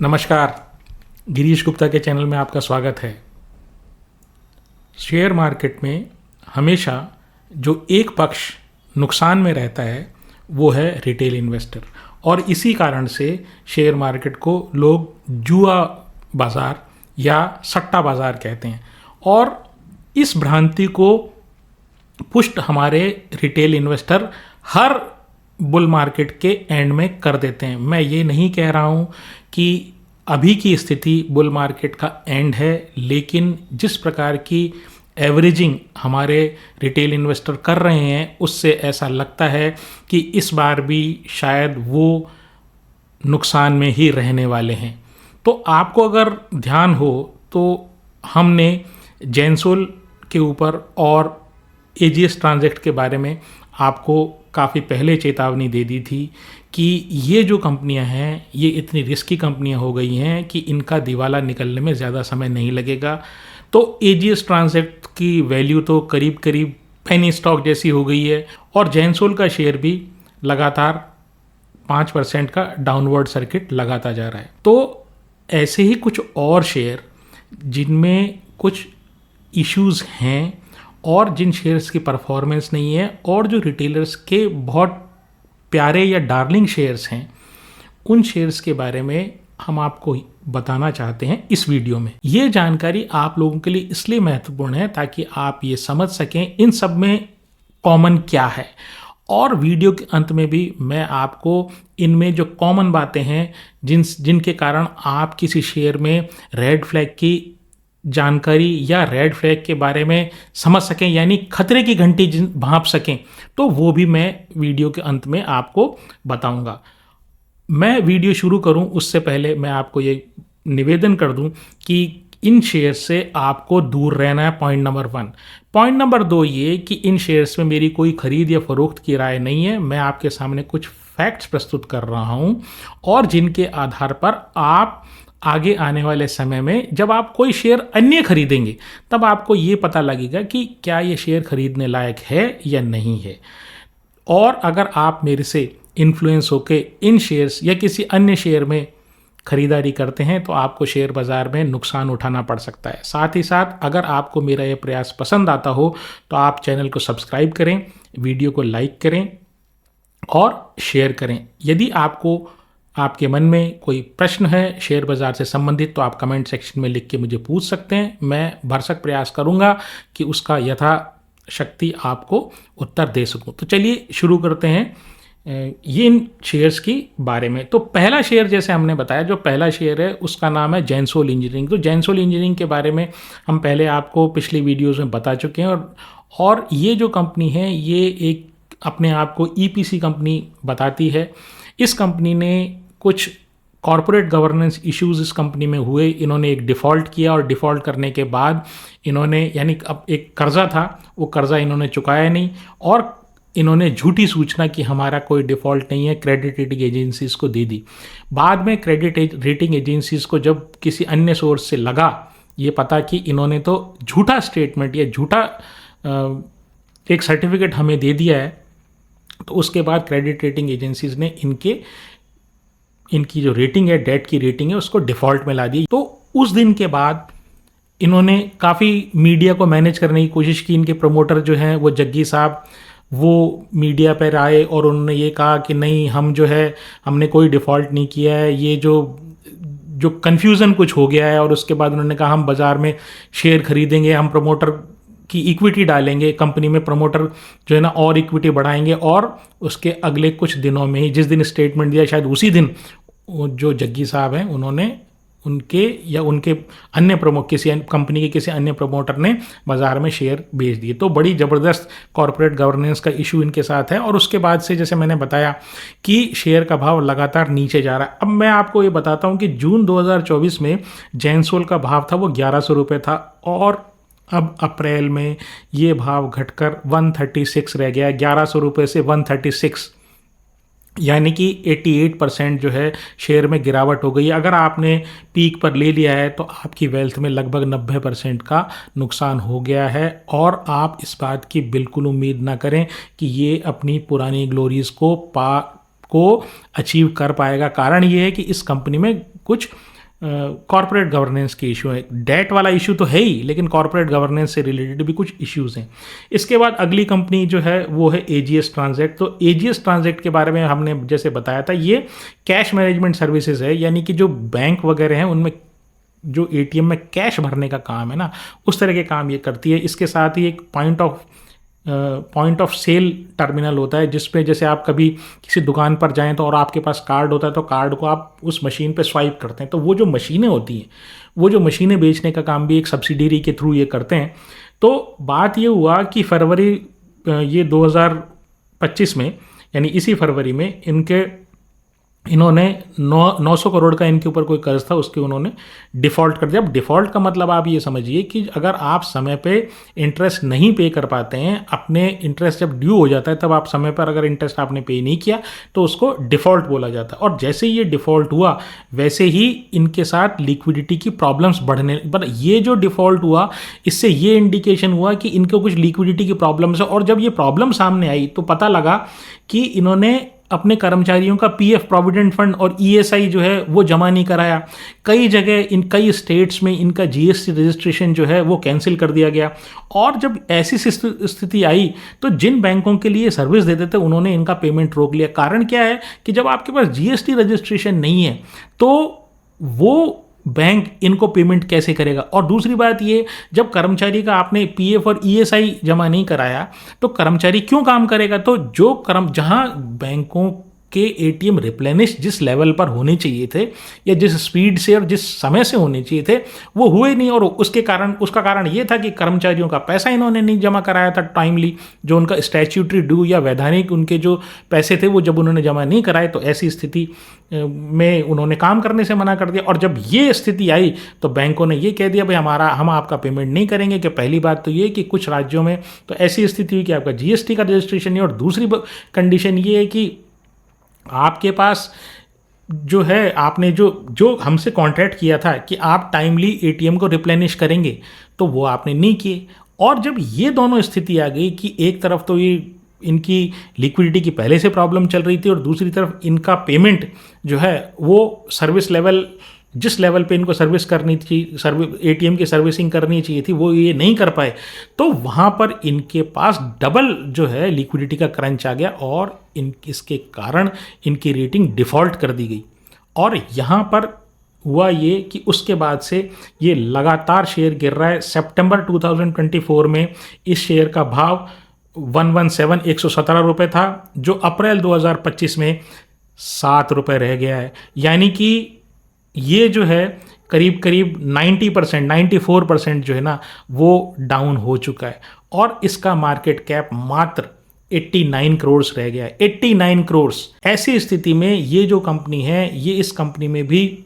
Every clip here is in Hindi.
नमस्कार, गिरीश गुप्ता के चैनल में आपका स्वागत है। शेयर मार्केट में हमेशा जो एक पक्ष नुकसान में रहता है वो है रिटेल इन्वेस्टर, और इसी कारण से शेयर मार्केट को लोग जुआ बाज़ार या सट्टा बाज़ार कहते हैं। और इस भ्रांति को पुष्ट हमारे रिटेल इन्वेस्टर हर बुल मार्केट के एंड में कर देते हैं। मैं ये नहीं कह रहा हूँ कि अभी की स्थिति बुल मार्केट का एंड है, लेकिन जिस प्रकार की एवरेजिंग हमारे रिटेल इन्वेस्टर कर रहे हैं उससे ऐसा लगता है कि इस बार भी शायद वो नुकसान में ही रहने वाले हैं। तो आपको अगर ध्यान हो तो हमने जेंसोल के ऊपर और एजीएस ट्रांजेक्ट के बारे में आपको काफ़ी पहले चेतावनी दे दी थी कि ये जो कंपनियां हैं ये इतनी रिस्की कंपनियां हो गई हैं कि इनका दिवाला निकलने में ज़्यादा समय नहीं लगेगा। तो एजीएस ट्रांजेक्ट की वैल्यू तो करीब करीब पेनी स्टॉक जैसी हो गई है, और जेंसोल का शेयर भी लगातार 5% का डाउनवर्ड सर्किट लगाता जा रहा है। तो ऐसे ही कुछ और शेयर जिनमें कुछ इश्यूज़ हैं और जिन शेयर्स की परफॉर्मेंस नहीं है और जो रिटेलर्स के बहुत प्यारे या डार्लिंग शेयर्स हैं, उन शेयर्स के बारे में हम आपको बताना चाहते हैं इस वीडियो में। ये जानकारी आप लोगों के लिए इसलिए महत्वपूर्ण है ताकि आप ये समझ सकें इन सब में कॉमन क्या है, और वीडियो के अंत में भी मैं आपको इनमें जो कॉमन बातें हैं जिनके कारण आप किसी शेयर में रेड फ्लैग की जानकारी या रेड फ्लैग के बारे में समझ सकें, यानी खतरे की घंटी भांप सकें, तो वो भी मैं वीडियो के अंत में आपको बताऊंगा। मैं वीडियो शुरू करूं उससे पहले मैं आपको ये निवेदन कर दूं कि इन शेयर से आपको दूर रहना है, पॉइंट नंबर 1। पॉइंट नंबर 2 ये कि इन शेयर्स में मेरी कोई खरीद या फरोख्त की राय नहीं है। मैं आपके सामने कुछ फैक्ट्स प्रस्तुत कर रहा हूं, और जिनके आधार पर आप आगे आने वाले समय में जब आप कोई शेयर अन्य खरीदेंगे तब आपको ये पता लगेगा कि क्या ये शेयर खरीदने लायक है या नहीं है। और अगर आप मेरे से इन्फ्लुएंस होकर इन शेयर्स या किसी अन्य शेयर में खरीदारी करते हैं तो आपको शेयर बाज़ार में नुकसान उठाना पड़ सकता है। साथ ही साथ अगर आपको मेरा ये प्रयास पसंद आता हो तो आप चैनल को सब्सक्राइब करें, वीडियो को लाइक करें और शेयर करें। यदि आपके मन में कोई प्रश्न है शेयर बाज़ार से संबंधित तो आप कमेंट सेक्शन में लिख के मुझे पूछ सकते हैं। मैं भरसक प्रयास करूंगा कि उसका यथाशक्ति आपको उत्तर दे सकूं। तो चलिए शुरू करते हैं ये इन शेयर्स की बारे में। तो पहला शेयर, जैसे हमने बताया, जो पहला शेयर है उसका नाम है जेंसोल इंजीनियरिंग। तो जेंसोल इंजीनियरिंग के बारे में हम पहले आपको पिछली वीडियोज़ में बता चुके हैं, और ये जो कंपनी है ये एक अपने आप को ईपीसी कंपनी बताती है। इस कंपनी ने कुछ कॉरपोरेट गवर्नेंस इश्यूज इस कंपनी में हुए। इन्होंने एक डिफ़ॉल्ट किया, और डिफ़ॉल्ट करने के बाद इन्होंने, यानी अब एक कर्जा था, वो कर्जा इन्होंने चुकाया नहीं, और इन्होंने झूठी सूचना कि हमारा कोई डिफ़ॉल्ट नहीं है क्रेडिट रेटिंग एजेंसीज़ को दे दी। बाद में क्रेडिट रेटिंग एजेंसीज़ को जब किसी अन्य सोर्स से लगा ये पता कि इन्होंने तो झूठा स्टेटमेंट या झूठा एक सर्टिफिकेट हमें दे दिया है, तो उसके बाद क्रेडिट रेटिंग एजेंसीज़ ने इनकी जो रेटिंग है, डेट की रेटिंग है, उसको डिफ़ॉल्ट में ला दी। तो उस दिन के बाद इन्होंने काफ़ी मीडिया को मैनेज करने की कोशिश की। इनके प्रमोटर जो हैं वो जग्गी साहब, वो मीडिया पर आए और उन्होंने ये कहा कि नहीं, हम जो है हमने कोई डिफ़ॉल्ट नहीं किया है, ये जो कन्फ्यूज़न कुछ हो गया है। और उसके बाद उन्होंने कहा हम बाज़ार में शेयर खरीदेंगे, हम प्रमोटर की इक्विटी डालेंगे कंपनी में, प्रमोटर जो है ना और इक्विटी बढ़ाएंगे। और उसके अगले कुछ दिनों में ही, जिस दिन स्टेटमेंट दिया शायद उसी दिन, जो जग्गी साहब हैं उन्होंने उनके अन्य प्रमुख किसी कंपनी के किसी अन्य प्रमोटर ने बाज़ार में शेयर बेच दिए। तो बड़ी ज़बरदस्त कॉरपोरेट गवर्नेंस का इशू इनके साथ है, और उसके बाद से जैसे मैंने बताया कि शेयर का भाव लगातार नीचे जा रहा है। अब मैं आपको ये बताता हूँ कि जून 2024 में जेंसोल का भाव था वो 1100 रुपये था, और अब अप्रैल में ये भाव घटकर 136 रह गया है। 1100 रुपये से 136, यानी कि 88% जो है शेयर में गिरावट हो गई है। अगर आपने पीक पर ले लिया है तो आपकी वेल्थ में लगभग 90% का नुकसान हो गया है, और आप इस बात की बिल्कुल उम्मीद ना करें कि ये अपनी पुरानी ग्लोरीज को अचीव कर पाएगा। कारण ये है कि इस कंपनी में कुछ कॉर्पोरेट गवर्नेंस के इशू है। डेट वाला इशू तो है ही, लेकिन कॉर्पोरेट गवर्नेंस से रिलेटेड भी कुछ इश्यूज हैं। इसके बाद अगली कंपनी जो है वो है एजीएस ट्रांजैक्ट। तो एजीएस ट्रांजैक्ट के बारे में हमने जैसे बताया था, ये कैश मैनेजमेंट सर्विसेज है, यानी कि जो बैंक वगैरह हैं उनमें जो एटीएम में कैश भरने का काम है ना, उस तरह के काम ये करती है। इसके साथ ही एक पॉइंट ऑफ सेल टर्मिनल होता है, जिसपे जैसे आप कभी किसी दुकान पर जाएं तो और आपके पास कार्ड होता है तो कार्ड को आप उस मशीन पे स्वाइप करते हैं, तो वो जो मशीनें होती हैं, वो जो मशीनें बेचने का काम भी एक सब्सिडियरी के थ्रू ये करते हैं। तो बात ये हुआ कि फरवरी ये 2025 में, यानी इसी फरवरी में इन्होंने 900 करोड़ का इनके ऊपर कोई कर्ज था, उसके उन्होंने डिफ़ॉल्ट कर दिया। अब डिफ़ॉल्ट का मतलब आप ये समझिए कि अगर आप समय पे इंटरेस्ट नहीं पे कर पाते हैं, अपने इंटरेस्ट जब ड्यू हो जाता है तब आप समय पर अगर इंटरेस्ट आपने पे नहीं किया तो उसको डिफ़ॉल्ट बोला जाता है। और जैसे ही ये डिफ़ॉल्ट हुआ वैसे ही इनके साथ लिक्विडिटी की प्रॉब्लम्स बढ़ने, पर ये जो डिफ़ॉल्ट हुआ इससे ये इंडिकेशन हुआ कि इनको कुछ लिक्विडिटी की प्रॉब्लम्स है। और जब ये प्रॉब्लम सामने आई तो पता लगा कि इन्होंने अपने कर्मचारियों का पीएफ प्रोविडेंट फंड और ईएसआई जो है वो जमा नहीं कराया। कई जगह इन कई स्टेट्स में इनका जीएसटी रजिस्ट्रेशन जो है वो कैंसिल कर दिया गया। और जब ऐसी स्थिति आई तो जिन बैंकों के लिए सर्विस देते थे उन्होंने इनका पेमेंट रोक लिया। कारण क्या है कि जब आपके पास जीएसटी रजिस्ट्रेशन नहीं है तो वो बैंक इनको पेमेंट कैसे करेगा। और दूसरी बात ये, जब कर्मचारी का आपने पीएफ और ईएसआई जमा नहीं कराया तो कर्मचारी क्यों काम करेगा। तो जहां बैंकों के एटीएम रिप्लेनिश जिस लेवल पर होने चाहिए थे या जिस स्पीड से और जिस समय से होने चाहिए थे वो हुए नहीं। और उसका कारण ये था कि कर्मचारियों का पैसा इन्होंने नहीं जमा कराया था टाइमली, जो उनका स्टैट्यूटरी ड्यू या वैधानिक उनके जो पैसे थे वो जब उन्होंने जमा नहीं कराए तो ऐसी स्थिति में उन्होंने काम करने से मना कर दिया। और जब ये स्थिति आई तो बैंकों ने ये कह दिया भाई हम आपका पेमेंट नहीं करेंगे। कि पहली बात तो ये कि कुछ राज्यों में तो ऐसी स्थिति हुई कि आपका जीएसटी का रजिस्ट्रेशन नहीं, और दूसरी कंडीशन ये है कि आपके पास जो है आपने जो हमसे कॉन्ट्रैक्ट किया था कि आप टाइमली एटीएम को रिप्लेनिश करेंगे तो वो आपने नहीं किए। और जब ये दोनों स्थिति आ गई कि एक तरफ तो ये इनकी लिक्विडिटी की पहले से प्रॉब्लम चल रही थी और दूसरी तरफ इनका पेमेंट जो है वो सर्विस लेवल, जिस लेवल पे इनको सर्विस करनी थी, एटीएम की सर्विसिंग करनी चाहिए थी, वो ये नहीं कर पाए, तो वहाँ पर इनके पास डबल जो है लिक्विडिटी का क्रंच आ गया और इसके कारण इनकी रेटिंग डिफ़ॉल्ट कर दी गई। और यहाँ पर हुआ ये कि उसके बाद से ये लगातार शेयर गिर रहा है। सितंबर 2024 में इस शेयर का भाव 117 रुपये था, जो अप्रैल 2025 में 7 रुपये रह गया है। यानी कि ये जो है करीब 94% जो है ना वो डाउन हो चुका है। और इसका मार्केट कैप मात्र 89 करोड़ रह गया है। 89 करोड़। ऐसी स्थिति में ये जो कंपनी है, ये इस कंपनी में भी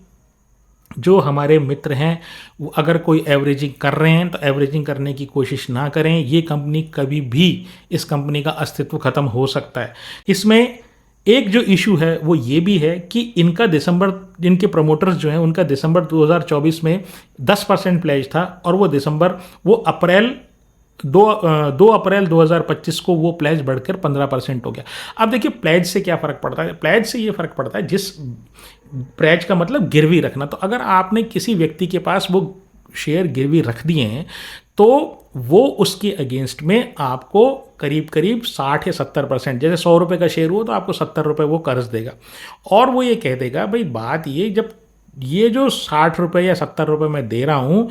जो हमारे मित्र हैं वो अगर कोई एवरेजिंग कर रहे हैं तो एवरेजिंग करने की कोशिश ना करें। ये कंपनी कभी भी, इस कंपनी का अस्तित्व खत्म हो सकता है। इसमें एक जो इशू है वो ये भी है कि इनके प्रमोटर्स जो हैं उनका दिसंबर 2024 में 10% प्लेज था और वो अप्रैल 2 अप्रैल 2025 को वो प्लेज बढ़कर 15% हो गया। अब देखिए प्लेज से क्या फ़र्क पड़ता है। प्लेज से ये फ़र्क पड़ता है, जिस प्लेज का मतलब गिरवी रखना। तो अगर आपने किसी व्यक्ति के पास वो शेयर गिरवी रख दिए हैं तो वो उसके अगेंस्ट में आपको करीब 60 या 70%, जैसे 100 रुपये का शेयर हुआ तो आपको 70 रुपये वो कर्ज देगा। और वो ये कह देगा भाई बात ये, जब ये जो 60 रुपये या 70 रुपये मैं दे रहा हूँ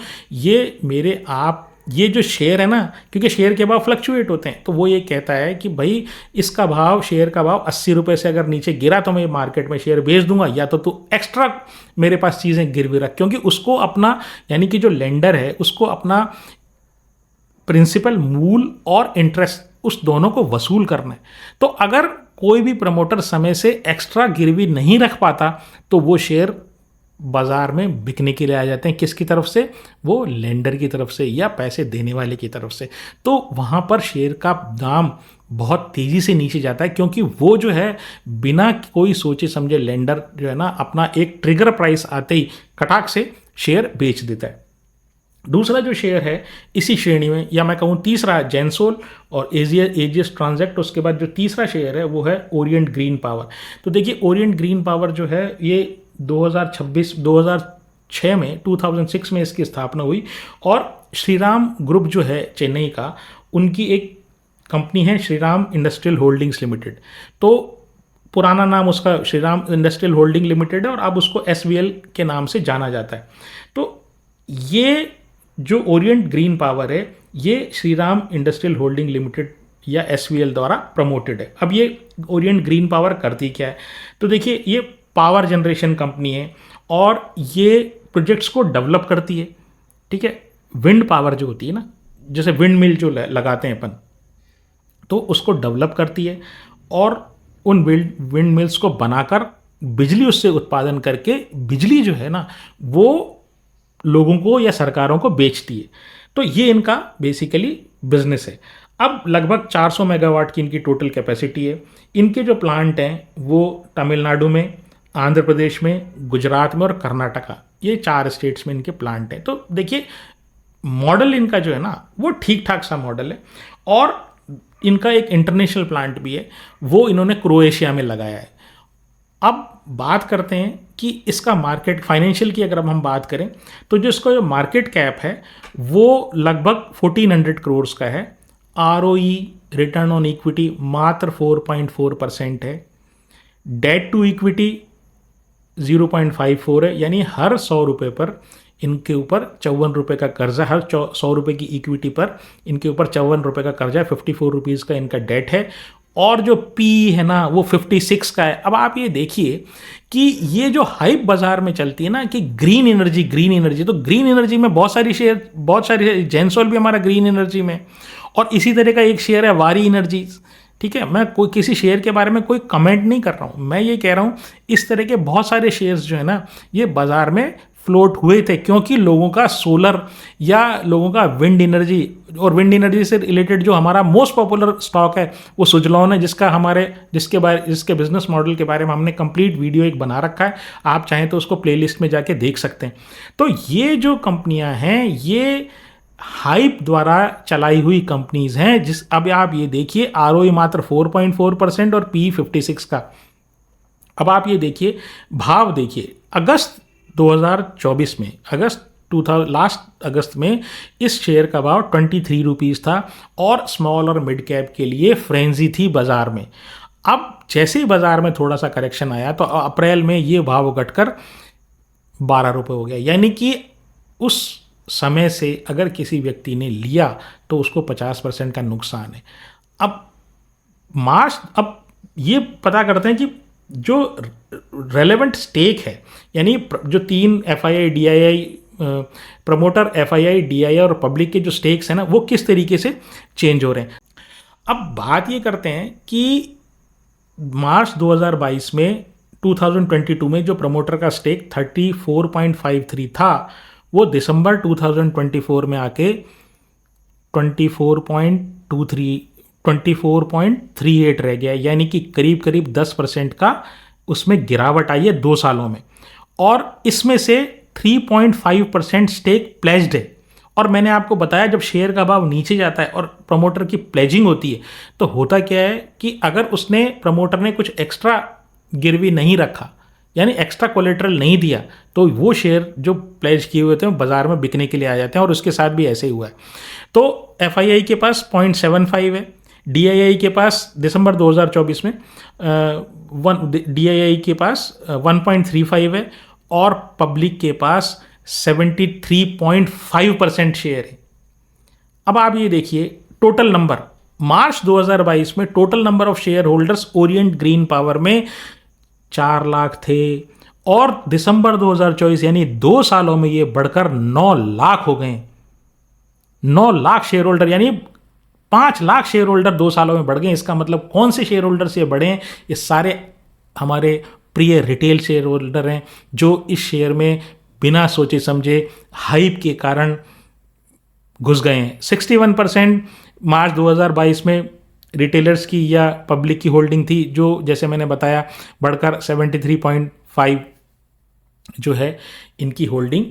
ये जो शेयर है ना, क्योंकि शेयर के भाव फ्लक्चुएट होते हैं, तो वो ये कहता है कि भाई इसका भाव, शेयर का भाव 80 रुपये से अगर नीचे गिरा तो मैं मार्केट में शेयर बेच दूंगा, या तो तू एक्स्ट्रा मेरे पास चीज़ें गिरवी रख। क्योंकि उसको अपना, यानी कि जो लेंडर है उसको अपना प्रिंसिपल, मूल और इंटरेस्ट, उस दोनों को वसूल करना है। तो अगर कोई भी प्रमोटर समय से एक्स्ट्रा गिरवी नहीं रख पाता तो वो शेयर बाजार में बिकने के लिए आ जाते हैं। किसकी तरफ से? वो लेंडर की तरफ से या पैसे देने वाले की तरफ से। तो वहाँ पर शेयर का दाम बहुत तेज़ी से नीचे जाता है, क्योंकि वो जो है बिना कोई सोचे समझे लेंडर जो है ना अपना एक ट्रिगर प्राइस आते ही कटाक से शेयर बेच देता है। दूसरा जो शेयर है इसी श्रेणी में, या मैं कहूँ तीसरा, जेंसोल और एजीएस ट्रांजैक्ट। उसके बाद जो तीसरा शेयर है वो है ओरिएंट ग्रीन पावर। तो देखिए ओरिएंट ग्रीन पावर जो है ये 2006 में 2006 में इसकी स्थापना हुई। और श्रीराम ग्रुप जो है चेन्नई का, उनकी एक कंपनी है श्रीराम इंडस्ट्रियल होल्डिंग्स लिमिटेड। तो पुराना नाम उसका श्रीराम इंडस्ट्रियल होल्डिंग लिमिटेड है और अब उसको एसवीएल के नाम से जाना जाता है। तो ये जो ओरिएंट ग्रीन पावर है, ये श्रीराम इंडस्ट्रियल होल्डिंग लिमिटेड या एसवीएल द्वारा प्रमोटेड है। अब ये ओरिएंट ग्रीन पावर करती क्या है? तो देखिए, ये पावर जनरेशन कंपनी है और ये प्रोजेक्ट्स को डेवलप करती है। ठीक है, विंड पावर जो होती है ना, जैसे विंड मिल जो लगाते हैं अपन, तो उसको डेवलप करती है और उन विंड मिल्स को बनाकर बिजली उससे उत्पादन करके बिजली जो है ना, वो लोगों को या सरकारों को बेचती है। तो ये इनका बेसिकली बिजनेस है। अब लगभग 400 मेगावाट की इनकी टोटल कैपेसिटी है। इनके जो प्लांट हैं वो तमिलनाडु में, आंध्र प्रदेश में, गुजरात में और कर्नाटका, ये 4 स्टेट्स में इनके प्लांट हैं। तो देखिए, मॉडल इनका जो है ना, वो ठीक ठाक सा मॉडल है। और इनका एक इंटरनेशनल प्लांट भी है, वो इन्होंने क्रोएशिया में लगाया है। अब बात करते हैं कि इसका मार्केट फाइनेंशियल की अगर हम बात करें, तो जो इसका जो मार्केट कैप है वो लगभग 1400 करोड़ का है। आरओई, रिटर्न ऑन इक्विटी मात्र 4.4% है। डेट टू इक्विटी 0.54 है, यानी हर 100 रुपये पर इनके ऊपर 54 रुपये का कर्जा, हर 100 रुपये की इक्विटी पर इनके ऊपर 54 रुपये का कर्जा है। 54 रुपीज़ का इनका डेट है और जो पी है ना, वो 56 का है। अब आप ये देखिए कि ये जो हाइप बाजार में चलती है ना कि ग्रीन एनर्जी, तो ग्रीन एनर्जी में बहुत सारी जेंसोल भी हमारा ग्रीन एनर्जी में, और इसी तरह का एक शेयर है वारी एनर्जीज। ठीक है, मैं कोई किसी शेयर के बारे में कोई कमेंट नहीं कर रहा हूँ, मैं ये कह रहा हूँ इस तरह के बहुत सारे शेयर्स जो है ना, ये बाजार में फ्लोट हुए थे क्योंकि लोगों का सोलर या लोगों का विंड एनर्जी, और विंड एनर्जी से रिलेटेड जो हमारा मोस्ट पॉपुलर स्टॉक है वो सुजलॉन है, जिसके बिजनेस मॉडल के बारे में हमने कंप्लीट वीडियो एक बना रखा है। आप चाहें तो उसको प्लेलिस्ट में जाके देख सकते हैं। तो ये जो कंपनियां हैं, ये हाइप द्वारा चलाई हुई कंपनीज हैं। अब आप ये देखिए, आरओई मात्र 4.4% और पी 56 का। अब आप ये देखिए, भाव देखिए, अगस्त 2024 में, लास्ट अगस्त में इस शेयर का भाव 23 रुपीज़ था और स्मॉल और मिड कैप के लिए फ्रेंजी थी बाजार में। अब जैसे ही बाजार में थोड़ा सा करेक्शन आया तो अप्रैल में ये भाव घटकर 12 रुपये हो गया। यानी कि उस समय से अगर किसी व्यक्ति ने लिया तो उसको 50% का नुकसान है। अब ये पता करते हैं कि जो रेलेवेंट स्टेक है, यानी जो 3 FII, DII, promoter, FII, DII और पब्लिक के जो स्टेक्स हैं ना, वो किस तरीके से चेंज हो रहे हैं। अब बात ये करते हैं कि मार्च 2022 में 2022 में जो प्रमोटर का स्टेक 34.53 था, वो दिसंबर 2024 में आके 24.38 रह गया। यानी कि करीब करीब 10% का उसमें गिरावट आई है 2 सालों में। और इसमें से 3.5% स्टेक प्लेज्ड है। और मैंने आपको बताया, जब शेयर का भाव नीचे जाता है और प्रमोटर की प्लेजिंग होती है तो होता क्या है कि अगर प्रमोटर ने कुछ एक्स्ट्रा गिरवी नहीं रखा, यानी एक्स्ट्रा कोलेटरल नहीं दिया, तो वो शेयर जो प्लेज किए हुए थे बाजार में बिकने के लिए आ जाते हैं। और उसके साथ भी ऐसे ही हुआ है। तो एफआईआई के पास 0.75 है, डीआईआई के पास दिसंबर 2024 में डीआईआई के पास 1.35 है और पब्लिक के पास 73.5% शेयर है। अब आप ये देखिए, टोटल नंबर मार्च 2022 में total number of share holders Orient green power में 4 लाख थे और दिसंबर 2024 यानी 2 सालों में ये बढ़कर 9 लाख हो गए। 9 लाख शेयर होल्डर, यानी 5 लाख शेयर होल्डर 2 सालों में बढ़ गए। इसका मतलब कौन से शेयर होल्डर से बढ़े हैं? ये सारे हमारे प्रिय रिटेल शेयर होल्डर हैं जो इस शेयर में बिना सोचे समझे हाइप के कारण घुस गए हैं। 61% मार्च 2022 में रिटेलर्स की या पब्लिक की होल्डिंग थी, जो जैसे मैंने बताया बढ़कर 73.5 जो है इनकी होल्डिंग,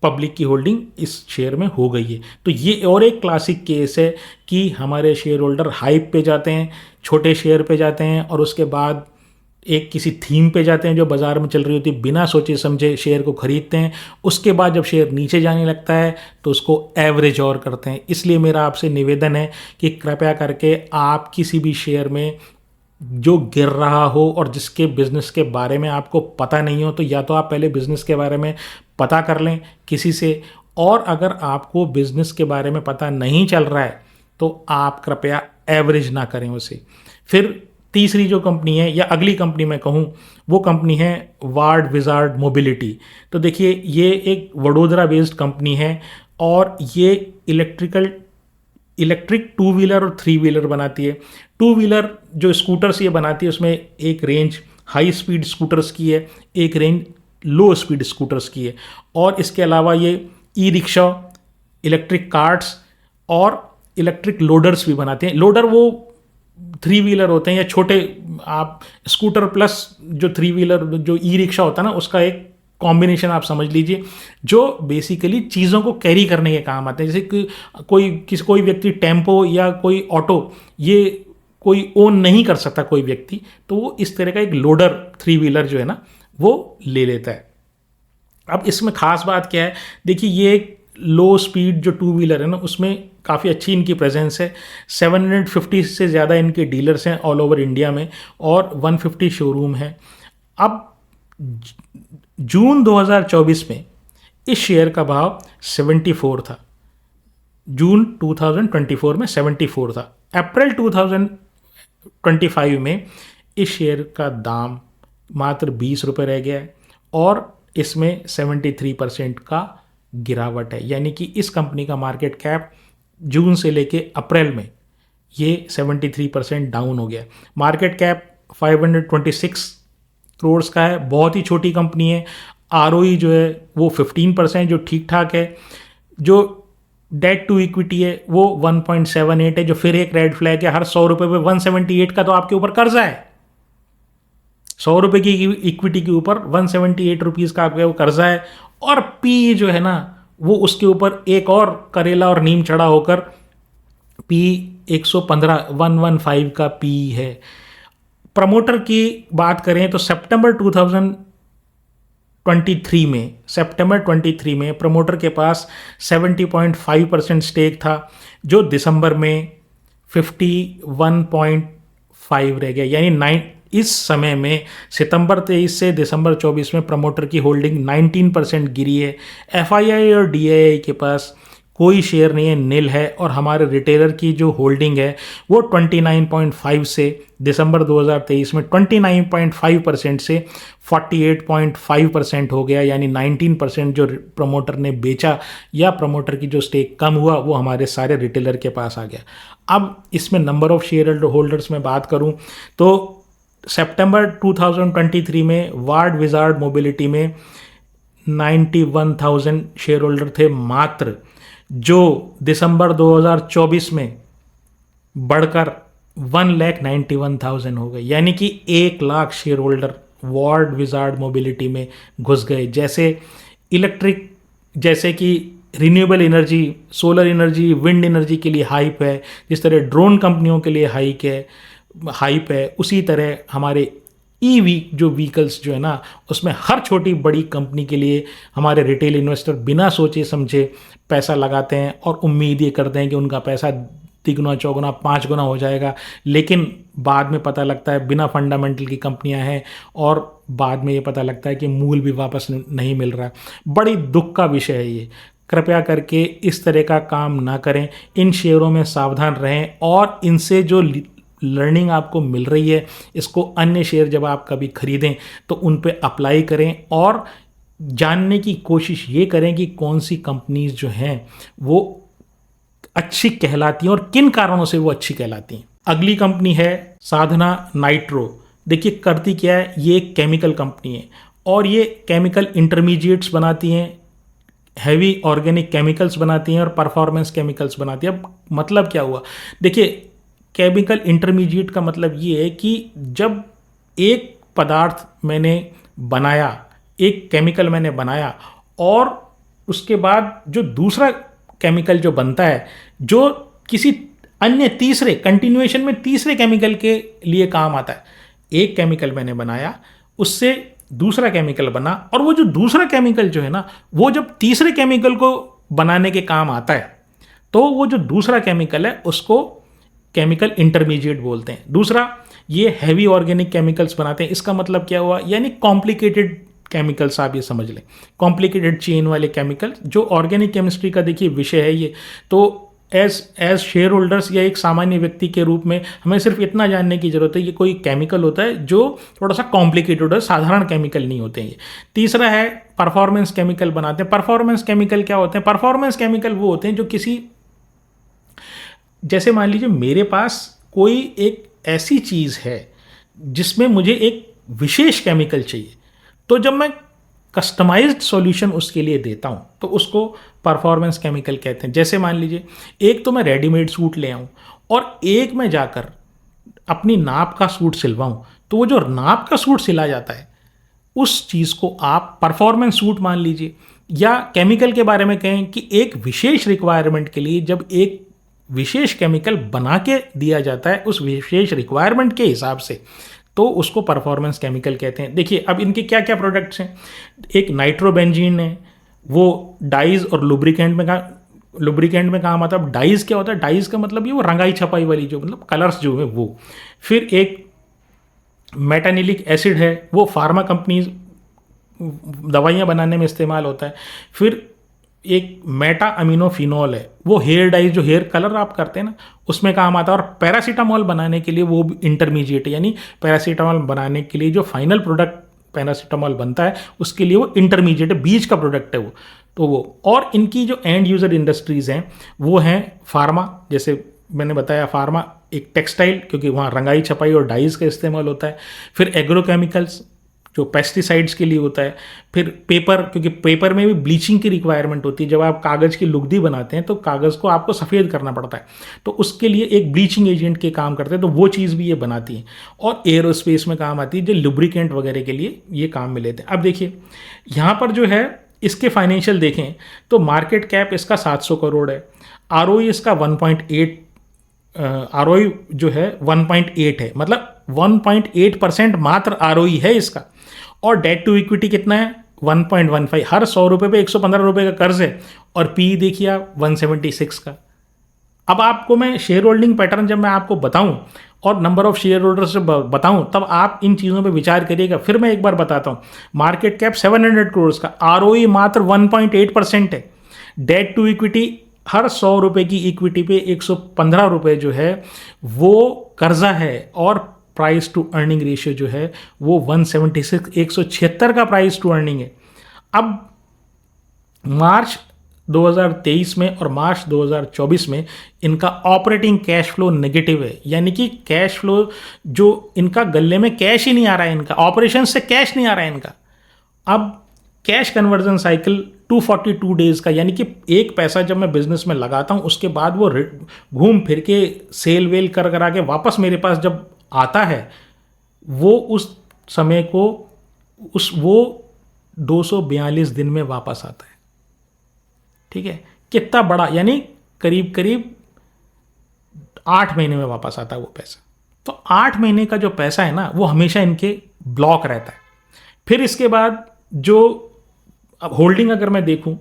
पब्लिक की होल्डिंग इस शेयर में हो गई है। तो ये और एक क्लासिक केस है कि हमारे शेयर होल्डर हाइप पे जाते हैं, छोटे शेयर पे जाते हैं और उसके बाद एक किसी थीम पे जाते हैं जो बाज़ार में चल रही होती है, बिना सोचे समझे शेयर को खरीदते हैं, उसके बाद जब शेयर नीचे जाने लगता है तो उसको एवरेज और करते हैं। इसलिए मेरा आपसे निवेदन है कि कृपया करके आप किसी भी शेयर में जो गिर रहा हो और जिसके बिजनेस के बारे में आपको पता नहीं हो, तो या तो आप पहले बिजनेस के बारे में पता कर लें किसी से, और अगर आपको बिजनेस के बारे में पता नहीं चल रहा है तो आप कृपया एवरेज ना करें उसे। फिर तीसरी जो कंपनी है, या अगली कंपनी मैं कहूँ, वो कंपनी है वार्ड विजार्ड मोबिलिटी। तो देखिए, ये एक वडोदरा बेस्ड कंपनी है और ये इलेक्ट्रिक टू व्हीलर और थ्री व्हीलर बनाती है। टू व्हीलर जो स्कूटर्स ये बनाती है उसमें एक रेंज हाई स्पीड स्कूटर्स की है, एक रेंज लो स्पीड स्कूटर्स की है, और इसके अलावा ये ई रिक्शा, इलेक्ट्रिक कार्ट्स और इलेक्ट्रिक लोडर्स भी बनाते हैं। लोडर वो थ्री व्हीलर होते हैं या छोटे, आप स्कूटर प्लस जो थ्री व्हीलर जो ई रिक्शा होता है ना, उसका एक कॉम्बिनेशन आप समझ लीजिए, जो बेसिकली चीज़ों को कैरी करने के काम आते हैं। जैसे कि कोई व्यक्ति टेम्पो या कोई ऑटो ये कोई ओन नहीं कर सकता कोई व्यक्ति, तो वो इस तरह का एक लोडर थ्री व्हीलर जो है ना वो ले लेता है। अब इसमें खास बात क्या है, देखिए ये एक लो स्पीड जो टू व्हीलर है ना उसमें काफ़ी अच्छी इनकी प्रेजेंस है। 750 से ज़्यादा इनके डीलर्स हैं ऑल ओवर इंडिया में और 150 शोरूम है। अब जून 2024 में इस शेयर का भाव 74 था, जून 2024 में 74 था। अप्रैल 2025 में इस शेयर का दाम मात्र 20 रुपये रह गया है और इसमें 73% का गिरावट है। यानी कि इस कंपनी का मार्केट कैप जून से लेके अप्रैल में ये 73% डाउन हो गया। मार्केट कैप 526 करोड़ का है, बहुत ही छोटी कंपनी है। आरओई जो है वो 15%, जो ठीक ठाक है। जो डेट टू इक्विटी है वो 1.78 है, जो फिर एक रेड फ्लैग है। हर 100 रुपये पे 178 का तो आपके ऊपर कर्जा है। 100 रुपये की इक्विटी के ऊपर 178 रुपीज़ का आपके कर्जा है, और पी जो है ना वो उसके ऊपर एक और करेला और नीम चढ़ा होकर पी 115 का पी है। प्रमोटर की बात करें तो सितंबर 2023 में प्रमोटर के पास 70.5% स्टेक था, जो दिसंबर में 51.5 रह गया। यानी इस समय में सितंबर 23 से दिसंबर 24 में प्रमोटर की होल्डिंग 19% गिरी है। एफआईआई और डीआईआई के पास कोई शेयर नहीं है, नील है। और हमारे रिटेलर की जो होल्डिंग है वो 29.5 से दिसंबर 2023 में 29.5% से 48.5% हो गया। यानी 19% जो प्रमोटर ने बेचा या प्रमोटर की जो स्टेक कम हुआ वो हमारे सारे रिटेलर के पास आ गया। अब इसमें नंबर ऑफ शेयर होल्डर्स में बात करूं तो सितंबर 2023 में वार्ड विजार्ड मोबिलिटी में 91,000 शेयर होल्डर थे मात्र, जो दिसंबर 2024 में बढ़कर 1,91,000 हो गए। यानी कि 1 lakh share holder ward wizard mobility में घुस गए। जैसे कि renewable energy, solar energy, wind energy के लिए हाइप है, जिस तरह ड्रोन कंपनियों के लिए हाइप है, उसी तरह हमारे ईवी जो व्हीकल्स जो है ना उसमें हर छोटी बड़ी कंपनी के लिए हमारे रिटेल इन्वेस्टर बिना सोचे समझे पैसा लगाते हैं और उम्मीद ये करते हैं कि उनका पैसा 3 गुना 4 गुना 5 गुना हो जाएगा। लेकिन बाद में पता लगता है बिना फंडामेंटल की कंपनियां हैं और बाद में ये पता लगता है कि मूल भी वापस नहीं मिल रहा। बड़ी दुख का विषय है ये। कृपया करके इस तरह का काम ना करें, इन शेयरों में सावधान रहें और इनसे जो लर्निंग आपको मिल रही है इसको अन्य शेयर जब आप कभी खरीदें तो उन पे अप्लाई करें और जानने की कोशिश ये करें कि कौन सी कंपनीज जो हैं वो अच्छी कहलाती हैं और किन कारणों से वो अच्छी कहलाती हैं। अगली कंपनी है साधना नाइट्रो। देखिए करती क्या है, ये एक केमिकल कंपनी है और ये केमिकल इंटरमीडिएट्स बनाती हैं, हैवी ऑर्गेनिक केमिकल्स बनाती हैं और परफॉर्मेंस केमिकल्स बनाती हैं। अब मतलब क्या हुआ, देखिए केमिकल इंटरमीडिएट का मतलब ये है कि जब एक पदार्थ मैंने बनाया, एक केमिकल मैंने बनाया और उसके बाद जो दूसरा केमिकल जो बनता है जो किसी अन्य तीसरे कंटिन्यूएशन में तीसरे केमिकल के लिए काम आता है, एक केमिकल मैंने बनाया, उससे दूसरा केमिकल बना, और वो जो दूसरा केमिकल जो है ना, वो जब तीसरे केमिकल को बनाने के काम आता है, तो वो जो दूसरा केमिकल है उसको केमिकल इंटरमीडिएट बोलते हैं। दूसरा, ये हैवी ऑर्गेनिक केमिकल्स बनाते हैं। इसका मतलब क्या हुआ, यानी कॉम्प्लिकेटेड केमिकल्स, आप ये समझ लें, कॉम्प्लिकेटेड चेन वाले केमिकल, जो ऑर्गेनिक केमिस्ट्री का देखिए विषय है ये। तो एज शेयर होल्डर्स या एक सामान्य व्यक्ति के रूप में हमें सिर्फ इतना जानने की जरूरत है, ये कोई केमिकल होता है जो थोड़ा सा कॉम्प्लिकेटेड है, साधारण केमिकल नहीं होते हैं ये। तीसरा है परफॉर्मेंस केमिकल बनाते हैं। परफॉर्मेंस केमिकल क्या होते हैं? परफॉर्मेंस केमिकल वो होते हैं जो किसी, जैसे मान लीजिए मेरे पास कोई एक ऐसी चीज़ है जिसमें मुझे एक विशेष केमिकल चाहिए, तो जब मैं कस्टमाइज्ड सॉल्यूशन उसके लिए देता हूँ तो उसको परफॉर्मेंस केमिकल कहते हैं। जैसे मान लीजिए एक तो मैं रेडीमेड सूट ले आऊँ और एक मैं जाकर अपनी नाप का सूट सिलवाऊँ, तो वो जो नाप का सूट सिला जाता है उस चीज़ को आप परफॉर्मेंस सूट मान लीजिए। या केमिकल के बारे में कहें कि एक विशेष रिक्वायरमेंट के लिए जब एक विशेष केमिकल बना के दिया जाता है उस विशेष रिक्वायरमेंट के हिसाब से, तो उसको परफॉर्मेंस केमिकल कहते हैं। देखिए अब इनके क्या क्या प्रोडक्ट्स हैं। एक नाइट्रोबेंजीन है, वो डाइज और लुब्रिकेंट में काम आता है। अब डाइज क्या होता है? डाइज का मतलब ये वो रंगाई छपाई वाली जो मतलब कलर्स जो है वो। फिर एक मेटानिलिक एसिड है, वो फार्मा कंपनीज दवाइयाँ बनाने में इस्तेमाल होता है। फिर एक मेटा अमीनोफिनॉल है, वो हेयर डाइज जो हेयर कलर आप करते हैं ना उसमें काम आता है। और पैरासीटामॉल बनाने के लिए वो इंटरमीडिएट, यानी पैरासीटामॉल बनाने के लिए जो फाइनल प्रोडक्ट पैरासीटामॉल बनता है उसके लिए वो इंटरमीडिएट है, बीच का प्रोडक्ट है वो। तो वो, और इनकी जो एंड यूज़र इंडस्ट्रीज़ हैं वो हैं फार्मा, जैसे मैंने बताया फार्मा, एक टेक्सटाइल क्योंकि वहाँ रंगाई छपाई और डाइज का इस्तेमाल होता है। फिर एग्रोकेमिकल्स जो पेस्टिसाइड्स के लिए होता है। फिर पेपर, क्योंकि पेपर में भी ब्लीचिंग की रिक्वायरमेंट होती है। जब आप कागज़ की लुगदी बनाते हैं तो कागज़ को आपको सफ़ेद करना पड़ता है, तो उसके लिए एक ब्लीचिंग एजेंट के काम करते हैं, तो वो चीज़ भी ये बनाती है। और एयरोस्पेस में काम आती है, जो लुब्रिकेंट वगैरह के लिए ये काम में लेते हैं। अब देखिए यहाँ पर जो है इसके फाइनेंशियल देखें तो मार्केट कैप इसका 700 करोड़ है, आरओई इसका 1.8, आरओई जो है 1.8 है, मतलब 1.8% मात्र आरओई है इसका। और डेट टू इक्विटी कितना है? 1.15। हर 100 रुपये पे 115 रुपये का कर्ज है। और पी देखिए आप 176 का। अब आपको मैं शेयर होल्डिंग पैटर्न जब मैं आपको बताऊं और नंबर ऑफ शेयर होल्डर्स से बताऊं तब आप इन चीज़ों पे विचार करिएगा। फिर मैं एक बार बताता हूं, मार्केट कैप 700 करोड़ का, आरओई मात्र 1.8% है। डेट टू इक्विटी हर 100 रुपये की इक्विटी पे 115 रुपये जो है वो कर्जा है। और प्राइस टू अर्निंग रेशियो जो है वो 176, 176 का प्राइस टू अर्निंग है। अब मार्च 2023 में और मार्च 2024 में इनका ऑपरेटिंग कैश फ्लो नेगेटिव है, यानी कि कैश फ्लो जो इनका गले में कैश ही नहीं आ रहा है, इनका ऑपरेशन से कैश नहीं आ रहा है इनका। अब कैश कन्वर्जन साइकिल 242 डेज़ का, यानी कि एक पैसा जब मैं बिजनेस में लगाता हूँ उसके बाद वो घूम फिर के सेल वेल कर आके वापस मेरे पास जब आता है वो उस समय को वो 242 दिन में वापस आता है। ठीक है, कितना बड़ा, यानी करीब करीब 8 महीने में वापस आता है वो पैसा। तो 8 महीने का जो पैसा है ना वो हमेशा इनके ब्लॉक रहता है। फिर इसके बाद जो अब होल्डिंग अगर मैं देखूं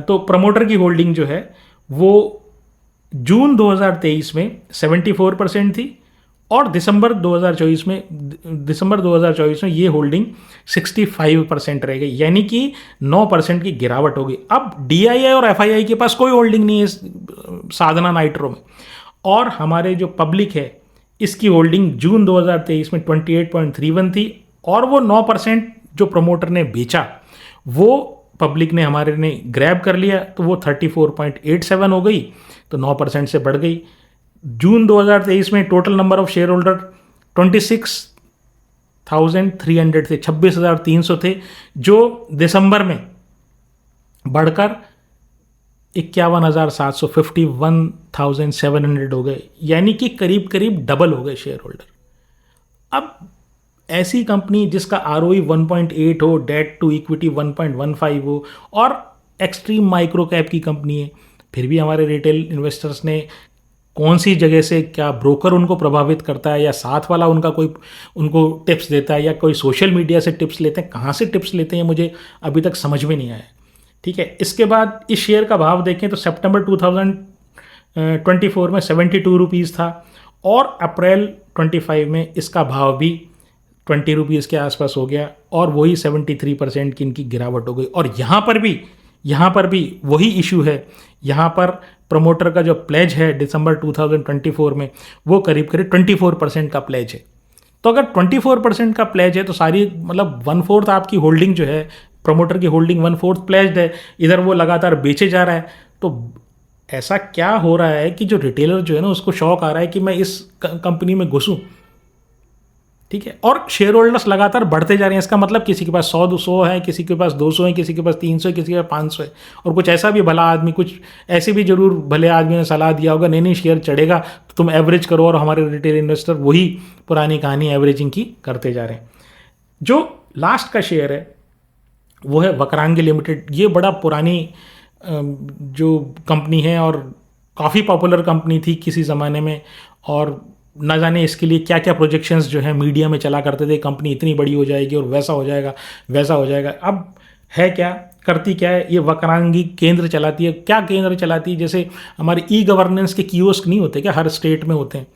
तो प्रमोटर की होल्डिंग जो है वो जून 2023 में 74% थी और दिसंबर 2024 में ये होल्डिंग 65% रह गई, यानी कि 9% की गिरावट हो गई। अब डीआईआई और एफआईआई के पास कोई होल्डिंग नहीं है साधना नाइट्रो में। और हमारे जो पब्लिक है इसकी होल्डिंग जून 2023 में 28.31 थी और वो 9% जो प्रमोटर ने बेचा वो पब्लिक ने हमारे ने ग्रैब कर लिया, तो वो 34.87 हो गई, तो 9% से बढ़ गई। जून 2023 में total number of share holder 26,300 थे, 26,300 थे, जो दिसंबर में बढ़कर 51,700, 51,700 हो गए, यानी कि करीब करीब डबल हो गए शेयर होल्डर। अब ऐसी कंपनी जिसका आरओई 1.8 हो, डेट टू इक्विटी 1.15 हो और एक्सट्रीम माइक्रो कैप की कंपनी है, फिर भी हमारे रिटेल इन्वेस्टर्स ने कौन सी जगह से, क्या ब्रोकर उनको प्रभावित करता है या साथ वाला उनका कोई उनको टिप्स देता है या कोई सोशल मीडिया से टिप्स लेते हैं, कहाँ से टिप्स लेते हैं मुझे अभी तक समझ में नहीं आया। ठीक है, इसके बाद इस शेयर का भाव देखें तो सितंबर 2024 में 72 रुपीज़ था और अप्रैल 25 में इसका भाव भी 20 रुपीज़ के आसपास हो गया और वही 73% की इनकी गिरावट हो गई। और यहाँ पर भी वही इशू है। यहाँ पर प्रमोटर का जो प्लेज है दिसंबर 2024 में वो करीब करीब 24% का प्लेज है। तो अगर 24% का प्लेज है तो सारी मतलब 1/4 आपकी होल्डिंग जो है, प्रमोटर की होल्डिंग 1/4 प्लेज्ड है, इधर वो लगातार बेचे जा रहा है। तो ऐसा क्या हो रहा है कि जो रिटेलर जो है ना उसको शौक आ रहा है कि मैं इस कंपनी में घुसूं। ठीक है, और शेयर होल्डर्स लगातार बढ़ते जा रहे हैं। इसका मतलब किसी के पास 100 है, किसी के पास 200 है, किसी के पास 300 है, किसी के पास 500 है। और कुछ ऐसा भी भला आदमी, कुछ ऐसे भी जरूर भले आदमी ने सलाह दिया होगा, नहीं शेयर चढ़ेगा तो तुम एवरेज करो, और हमारे रिटेल इन्वेस्टर वही पुरानी कहानी एवरेजिंग की करते जा रहे हैं। जो लास्ट का शेयर है वो है वक्रांगी लिमिटेड। ये बड़ा पुरानी जो कंपनी है और काफ़ी पॉपुलर कंपनी थी किसी ज़माने में, और ना जाने इसके लिए क्या क्या प्रोजेक्शंस जो है मीडिया में चला करते थे, कंपनी इतनी बड़ी हो जाएगी और वैसा हो जाएगा वैसा हो जाएगा। अब है क्या, करती क्या है ये वक्रांगी, केंद्र चलाती है। क्या केंद्र चलाती है? जैसे हमारे ई गवर्नेंस के कियोस्क नहीं होते क्या, हर स्टेट में होते हैं।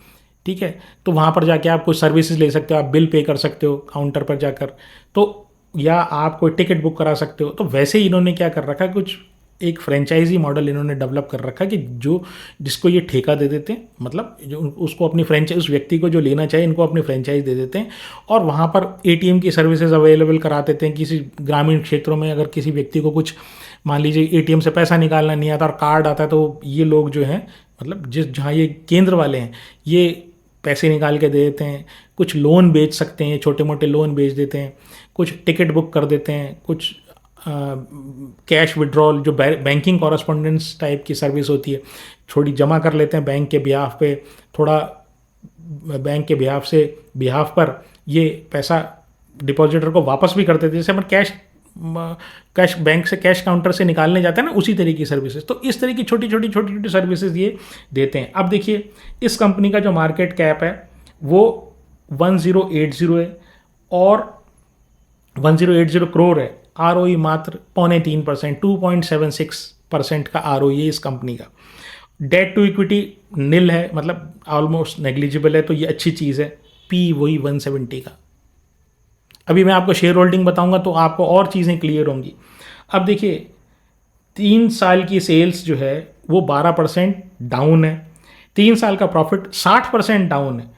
ठीक है, तो वहाँ पर जाके आप कुछ सर्विसेज ले सकते हो, आप बिल पे कर सकते हो काउंटर पर जाकर, तो या आप कोई टिकट बुक करा सकते हो। तो वैसे ही इन्होंने क्या कर रखा है, कुछ एक फ्रेंचाइजी मॉडल इन्होंने डेवलप कर रखा है कि जो जिसको ये ठेका दे देते हैं, मतलब जो उसको अपनी फ्रेंचाइज, उस व्यक्ति को जो लेना चाहिए इनको अपनी फ्रेंचाइज दे देते हैं, और वहाँ पर एटीएम की सर्विसेज अवेलेबल करा देते हैं। किसी ग्रामीण क्षेत्रों में अगर किसी व्यक्ति को कुछ, मान लीजिए एटीएम से पैसा निकालना नहीं आता और कार्ड आता है, तो ये लोग जो हैं, मतलब जहाँ ये केंद्र वाले हैं, ये पैसे निकाल के दे देते हैं। कुछ लोन बेच सकते हैं, छोटे मोटे लोन बेच देते हैं, कुछ टिकट बुक कर देते हैं, कुछ कैश विड्रॉल, जो बैंकिंग कॉरेस्पॉन्डेंस टाइप की सर्विस होती है, थोड़ी जमा कर लेते हैं बैंक के बिहाफ पे, थोड़ा बैंक के बिहाफ पर ये पैसा डिपॉजिटर को वापस भी कर देते हैं। जैसे अपन कैश बैंक से, कैश काउंटर से निकालने जाते हैं ना, उसी तरीके की सर्विसेज। तो इस तरह की छोटी छोटी सर्विसेज ये देते हैं। अब देखिए इस कंपनी का जो मार्केट कैप है वो 1080 है और 1080 करोड़ है। ROE मात्र 0.3%, 2.76% का ROE है इस कंपनी का। डेट टू इक्विटी निल है, मतलब ऑलमोस्ट नेग्लिजिबल है, तो ये अच्छी चीज़ है। पी वही 170 का। अभी मैं आपको शेयर होल्डिंग बताऊंगा तो आपको और चीज़ें क्लियर होंगी। अब देखिए 3 साल की सेल्स जो है वो 12% डाउन है, 3 साल का प्रॉफिट 60% डाउन है।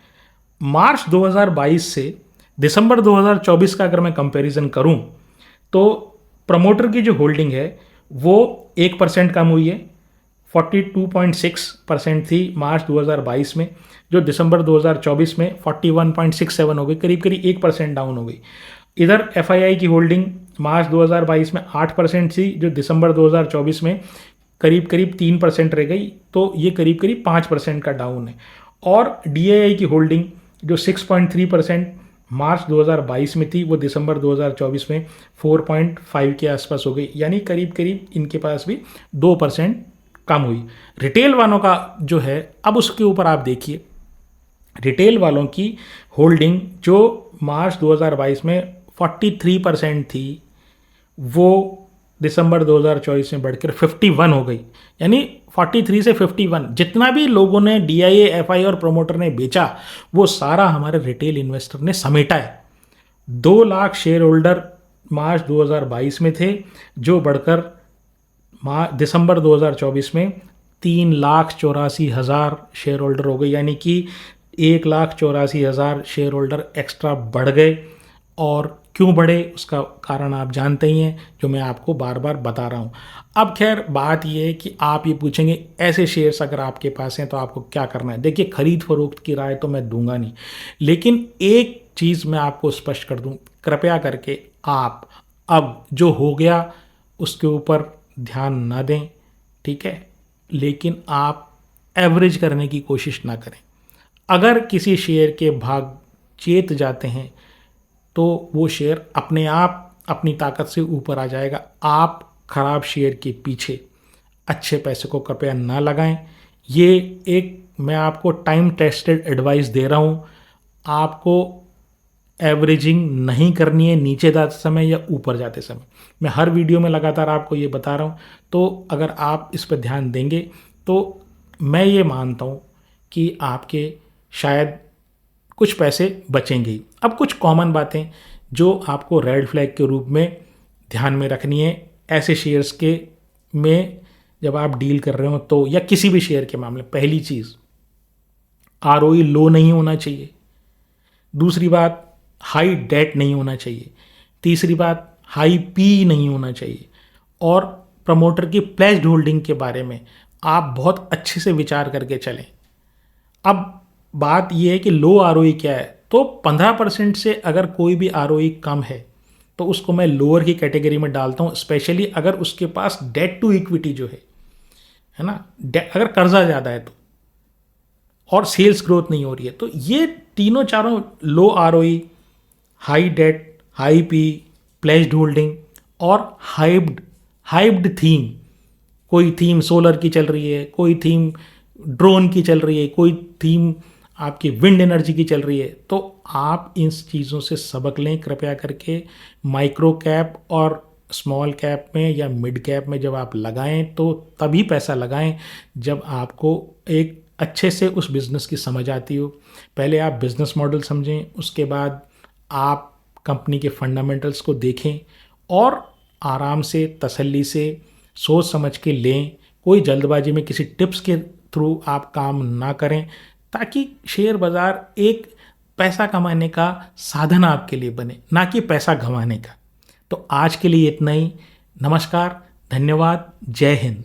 मार्च 2022 से दिसंबर 2024 का अगर मैं कंपैरिजन करूं तो प्रमोटर की जो होल्डिंग है वो 1% कम हुई है, 42.6% थी मार्च 2022 में, जो दिसंबर 2024 में 41.67 हो गई, करीब करीब 1% डाउन हो गई। इधर FII की होल्डिंग मार्च 2022 में 8% थी, जो दिसंबर 2024 में करीब करीब 3% रह गई, तो ये करीब करीब 5% का डाउन है। और DII की होल्डिंग जो 6.3% मार्च 2022 में थी, वो दिसंबर 2024 में 4.5 के आसपास हो गई, यानी करीब करीब इनके पास भी 2% कम हुई। रिटेल वालों का जो है, अब उसके ऊपर आप देखिए, रिटेल वालों की होल्डिंग जो मार्च 2022 में 43% थी, वो दिसंबर 2024 में बढ़कर 51 हो गई, यानी 43 से 51। जितना भी लोगों ने DIA, FI और प्रोमोटर ने बेचा वो सारा हमारे रिटेल इन्वेस्टर ने समेटा है। 2 लाख शेयर होल्डर मार्च 2022 में थे, जो बढ़कर दिसंबर 2024 में 3,84,000 शेयर होल्डर हो गए, यानी कि 1,84,000 शेयर होल्डर एक्स्ट्रा बढ़ गए। और क्यों बढ़े उसका कारण आप जानते ही हैं, जो मैं आपको बार बार बता रहा हूँ। अब खैर बात ये है कि आप ये पूछेंगे ऐसे शेयर्स अगर आपके पास हैं तो आपको क्या करना है। देखिए खरीद फरोख्त की राय तो मैं दूंगा नहीं, लेकिन एक चीज़ मैं आपको स्पष्ट कर दूं, कृपया करके आप अब जो हो गया उसके ऊपर ध्यान ना दें, ठीक है, लेकिन आप एवरेज करने की कोशिश ना करें। अगर किसी शेयर के भाग चेत जाते हैं तो वो शेयर अपने आप अपनी ताकत से ऊपर आ जाएगा। आप खराब शेयर के पीछे अच्छे पैसे को कृपया ना लगाएं। ये एक मैं आपको टाइम टेस्टेड एडवाइस दे रहा हूँ। आपको एवरेजिंग नहीं करनी है नीचे जाते समय या ऊपर जाते समय। मैं हर वीडियो में लगातार आपको ये बता रहा हूँ। तो अगर आप इस पर ध्यान देंगे तो मैं ये मानता हूँ कि आपके शायद कुछ पैसे बचेंगे ही। अब कुछ कॉमन बातें जो आपको रेड फ्लैग के रूप में ध्यान में रखनी है ऐसे शेयर्स के में जब आप डील कर रहे हो तो, या किसी भी शेयर के मामले। पहली चीज़, आरओई लो नहीं होना चाहिए। दूसरी बात, हाई डेट नहीं होना चाहिए। तीसरी बात, हाई पी नहीं होना चाहिए। और प्रमोटर की प्लेज्ड होल्डिंग के बारे में आप बहुत अच्छे से विचार करके चलें। अब बात यह है कि लो आरओई क्या है, तो 15% से अगर कोई भी आरओई कम है तो उसको मैं लोअर की कैटेगरी में डालता हूँ, स्पेशली अगर उसके पास डेट टू इक्विटी जो है ना, अगर कर्जा ज़्यादा है तो, और सेल्स ग्रोथ नहीं हो रही है। तो ये तीनों चारों, low ROE, high debt, high P, pledged holding और हाइब्ड थीम, कोई थीम सोलर की चल रही है, कोई थीम ड्रोन की चल रही है, कोई थीम आपकी विंड एनर्जी की चल रही है, तो आप इन चीज़ों से सबक लें कृपया करके। माइक्रो कैप और स्मॉल कैप में या मिड कैप में जब आप लगाएं तो तभी पैसा लगाएं जब आपको एक अच्छे से उस बिज़नेस की समझ आती हो। पहले आप बिज़नेस मॉडल समझें, उसके बाद आप कंपनी के फंडामेंटल्स को देखें और आराम से, तसल्ली से, सोच समझ के लें। कोई जल्दबाजी में किसी टिप्स के थ्रू आप काम ना करें, ताकि शेयर बाज़ार एक पैसा कमाने का साधन आपके लिए बने, ना कि पैसा गंवाने का। तो आज के लिए इतना ही। नमस्कार, धन्यवाद, जय हिंद।